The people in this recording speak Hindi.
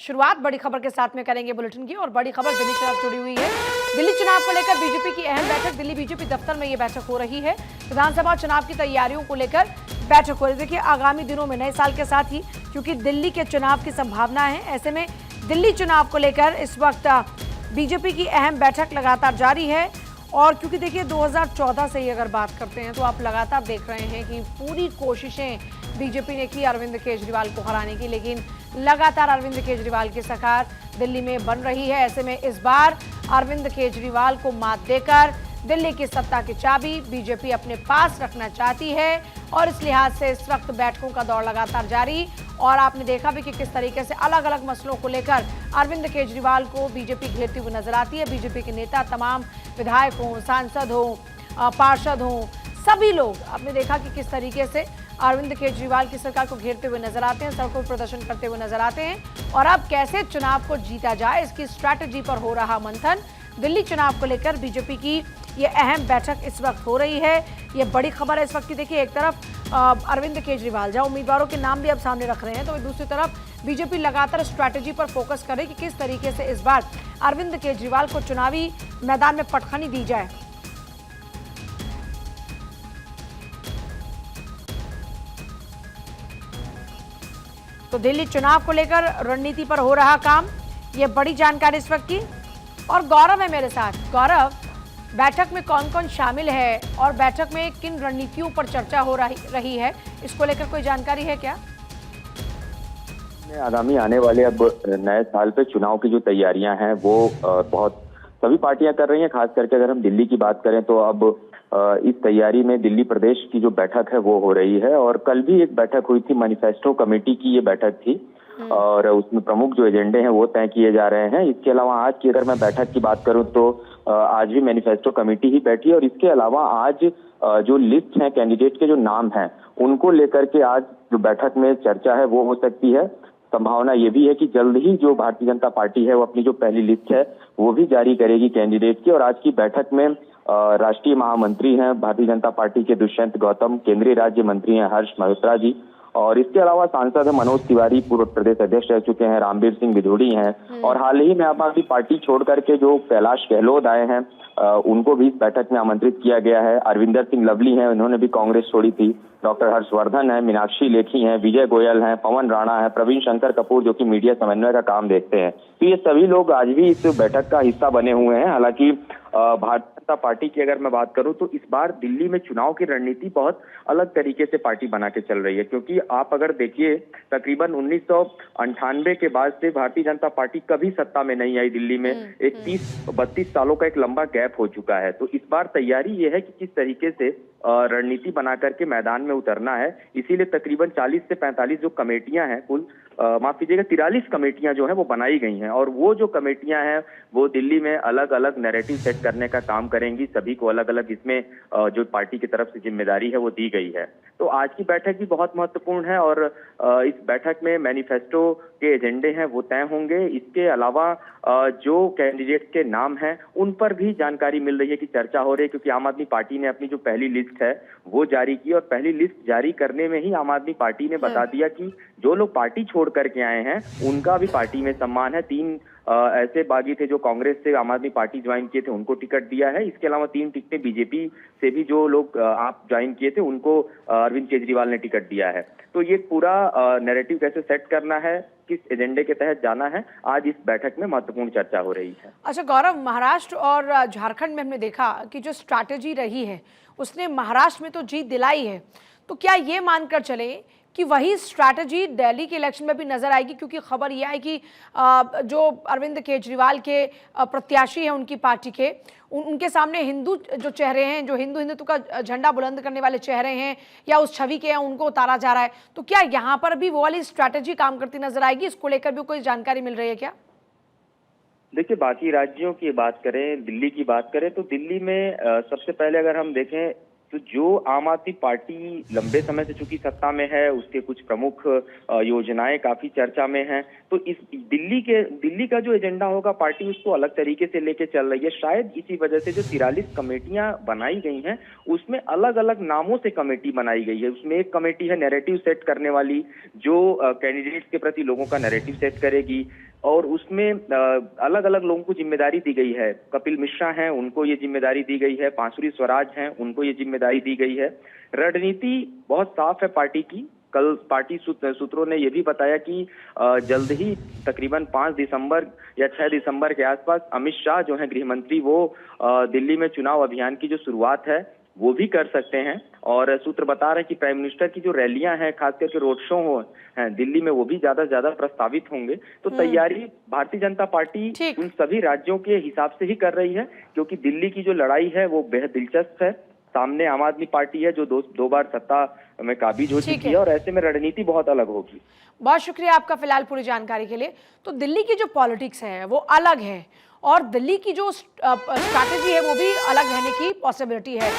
शुरुआत बड़ी खबर के साथ में करेंगे बुलेटिन की, और बड़ी खबर दिल्ली चुनाव जुड़ी हुई है। दिल्ली चुनाव को लेकर बीजेपी की अहम बैठक, दिल्ली बीजेपी दफ्तर में ये बैठक हो रही है। विधानसभा चुनाव की तैयारियों को लेकर बैठक हो रही है। देखिए, आगामी दिनों में नए साल के साथ ही क्योंकि दिल्ली के चुनाव की संभावना है, ऐसे में दिल्ली चुनाव को लेकर इस वक्त बीजेपी की अहम बैठक लगातार जारी है। और क्योंकि देखिए 2014 से ही अगर बात करते हैं तो आप लगातार देख रहे हैं कि पूरी कोशिशें बीजेपी ने की अरविंद केजरीवाल को हराने की, लेकिन लगातार अरविंद केजरीवाल की सरकार दिल्ली में बन रही है। ऐसे में इस बार अरविंद केजरीवाल को मात देकर दिल्ली की सत्ता की चाबी बीजेपी अपने पास रखना चाहती है, और इस लिहाज से इस वक्त बैठकों का दौर लगातार जारी। और आपने देखा भी कि किस तरीके से अलग अलग मसलों को लेकर अरविंद केजरीवाल को बीजेपी घेरती हुई नजर आती है। बीजेपी के नेता, तमाम विधायक हों, सांसद हों, पार्षद हों, सभी लोग आपने देखा कि किस तरीके से अरविंद केजरीवाल की सरकार को घेरते हुए नजर आते हैं, सड़कों पर प्रदर्शन करते हुए नजर आते हैं। और अब कैसे चुनाव को जीता जाए, इसकी स्ट्रैटेजी पर हो रहा मंथन। दिल्ली चुनाव को लेकर बीजेपी की ये अहम बैठक इस वक्त हो रही है। ये बड़ी खबर है इस वक्त की। देखिए, एक तरफ अरविंद केजरीवाल जहां उम्मीदवारों के नाम भी अब सामने रख रहे हैं, तो दूसरी तरफ बीजेपी लगातार स्ट्रैटेजी पर फोकस करे कि किस तरीके से इस बार अरविंद केजरीवाल को चुनावी मैदान में पटखनी दी जाए। तो दिल्ली चुनाव को लेकर रणनीति पर हो रहा काम, ये बड़ी जानकारी इस वक्त की। और गौरव है मेरे साथ। गौरव, बैठक में कौन कौन शामिल है और बैठक में किन रणनीतियों पर चर्चा हो रही है, इसको लेकर कोई जानकारी है क्या? आगामी आने वाले अब नए साल पे चुनाव की जो तैयारियां हैं वो बहुत सभी पार्टियां कर रही हैं। खास करके अगर हम दिल्ली की बात करें तो अब इस तैयारी में दिल्ली प्रदेश की जो बैठक है वो हो रही है। और कल भी एक बैठक हुई थी, मैनिफेस्टो कमेटी की ये बैठक थी, और उसमें प्रमुख जो एजेंडे हैं वो तय किए जा रहे हैं। इसके अलावा आज की अगर मैं बैठक की बात करूं तो आज भी मैनिफेस्टो कमेटी ही बैठी, और इसके अलावा आज जो लिस्ट है कैंडिडेट के जो नाम हैं उनको लेकर के आज जो बैठक में चर्चा है वो हो सकती है। संभावना ये भी है कि जल्द ही जो भारतीय जनता पार्टी है वो अपनी जो पहली लिस्ट है वो भी जारी करेगी कैंडिडेट की। और आज की बैठक में राष्ट्रीय महामंत्री हैं भारतीय जनता पार्टी के दुष्यंत गौतम, केंद्रीय राज्य मंत्री हैं हर्ष मल्होत्रा जी, और इसके अलावा सांसद है मनोज तिवारी, पूर्व प्रदेश अध्यक्ष रह चुके हैं, रामवीर सिंह बिधूड़ी हैं, और हाल ही में आम आदमी पार्टी छोड़ करके जो कैलाश गहलोत आए हैं उनको भी इस बैठक में आमंत्रित किया गया है। अरविंदर सिंह लवली हैं, उन्होंने भी कांग्रेस छोड़ी थी, डॉक्टर हर्षवर्धन है, मीनाक्षी लेखी हैं, विजय गोयल हैं, पवन राणा है, प्रवीण शंकर कपूर जो कि मीडिया समन्वय का काम देखते हैं। तो ये सभी लोग आज भी इस बैठक का हिस्सा बने हुए हैं। हालांकि भारतीय जनता पार्टी की अगर मैं बात करूं तो इस बार दिल्ली में चुनाव की रणनीति बहुत अलग तरीके से पार्टी बना के चल रही है, क्योंकि आप अगर देखिए तकरीबन 1998 के बाद से भारतीय जनता पार्टी कभी सत्ता में नहीं आई दिल्ली में। एक 30-32 सालों का एक लंबा गैप हो चुका है। तो इस बार तैयारी ये है कि किस तरीके से रणनीति बना करके मैदान में उतरना है। इसीलिए तकरीबन 40 से 45 जो कमेटियां हैं, कुल माफ कीजिएगा 43 कमेटियां जो है वो बनाई गई हैं, और वो जो कमेटियां हैं वो दिल्ली में अलग अलग नैरेटिव सेट करने का काम करेंगी। सभी को अलग अलग इसमें जो पार्टी की तरफ से जिम्मेदारी है वो दी गई है। तो आज की बैठक भी बहुत महत्वपूर्ण है, और इस बैठक में मैनिफेस्टो के एजेंडे हैं वो तय होंगे। इसके अलावा जो कैंडिडेट के नाम हैं उन पर भी जानकारी मिल रही है कि चर्चा हो रही है, क्योंकि आम आदमी पार्टी ने अपनी जो पहली लिस्ट है वो जारी की, और पहली लिस्ट जारी करने में ही आम आदमी पार्टी ने बता दिया कि जो लोग पार्टी छोड़ करके आए हैं उनका भी पार्टी में सम्मान है। 3 ऐसे बागी थे जो कांग्रेस से आम आदमी पार्टी ज्वाइन किए थे, उनको टिकट दिया है। इसके अलावा 3 टिकटें बीजेपी से भी जो लोग आप ज्वाइन किए थे उनको अरविंद केजरीवाल ने टिकट दिया है। तो ये पूरा नैरेटिव कैसे सेट करना है, किस एजेंडे के तहत जाना है, आज इस बैठक में महत्वपूर्ण चर्चा हो रही है। अच्छा गौरव, महाराष्ट्र और झारखंड में हमने देखा कि जो स्ट्रैटेजी रही है उसने महाराष्ट्र में तो जीत दिलाई है, तो क्या ये मानकर चले कि वही स्ट्रैटेजी दिल्ली के इलेक्शन में भी नजर आएगी? क्योंकि खबर यह है कि जो अरविंद केजरीवाल के प्रत्याशी हैं उनकी पार्टी के, उनके सामने हिंदू जो चेहरे हैं, जो हिंदुत्व का झंडा बुलंद करने वाले चेहरे हैं या उस छवि के हैं, उनको उतारा जा रहा है। तो क्या यहाँ पर भी वो वाली स्ट्रैटेजी काम करती नजर आएगी? इसको लेकर भी कोई जानकारी मिल रही है क्या? देखिए, बाकी राज्यों की बात करें, दिल्ली की बात करें तो दिल्ली में सबसे पहले अगर हम देखें तो जो आम आदमी पार्टी लंबे समय से चूंकि सत्ता में है, उसके कुछ प्रमुख योजनाएं काफी चर्चा में हैं। तो इस दिल्ली का जो एजेंडा होगा पार्टी उसको अलग तरीके से लेके चल रही है। शायद इसी वजह से जो 43 कमेटियां बनाई गई हैं उसमें अलग अलग नामों से कमेटी बनाई गई है। उसमें एक कमेटी है नैरेटिव सेट करने वाली, जो कैंडिडेट्स के प्रति लोगों का नैरेटिव सेट करेगी, और उसमें अलग अलग लोगों को जिम्मेदारी दी गई है। कपिल मिश्रा हैं, उनको ये जिम्मेदारी दी गई है। बांसुरी स्वराज हैं, उनको ये जिम्मेदारी दी गई है। रणनीति बहुत साफ है पार्टी की। कल पार्टी सूत्रों ने यह भी बताया कि जल्द ही तकरीबन 5 दिसंबर या 6 दिसंबर के आसपास अमित शाह जो है गृह मंत्री, वो दिल्ली में चुनाव अभियान की जो शुरुआत है वो भी कर सकते हैं। और सूत्र बता रहे हैं कि प्राइम मिनिस्टर की जो रैलियां हैं, खास करके रोड शो हैं दिल्ली में, वो भी ज्यादा प्रस्तावित होंगे। तो तैयारी भारतीय जनता पार्टी उन सभी राज्यों के हिसाब से ही कर रही है, क्योंकि दिल्ली की जो लड़ाई है वो बेहद दिलचस्प है। सामने आम आदमी पार्टी है जो दो बार सत्ता में काबिज हो चुकी है, और ऐसे में रणनीति बहुत अलग होगी। बहुत शुक्रिया आपका फिलहाल पूरी जानकारी के लिए। तो दिल्ली की जो पॉलिटिक्स है वो अलग है, और दिल्ली की जो स्ट्रैटेजी है वो भी अलग रहने की पॉसिबिलिटी है।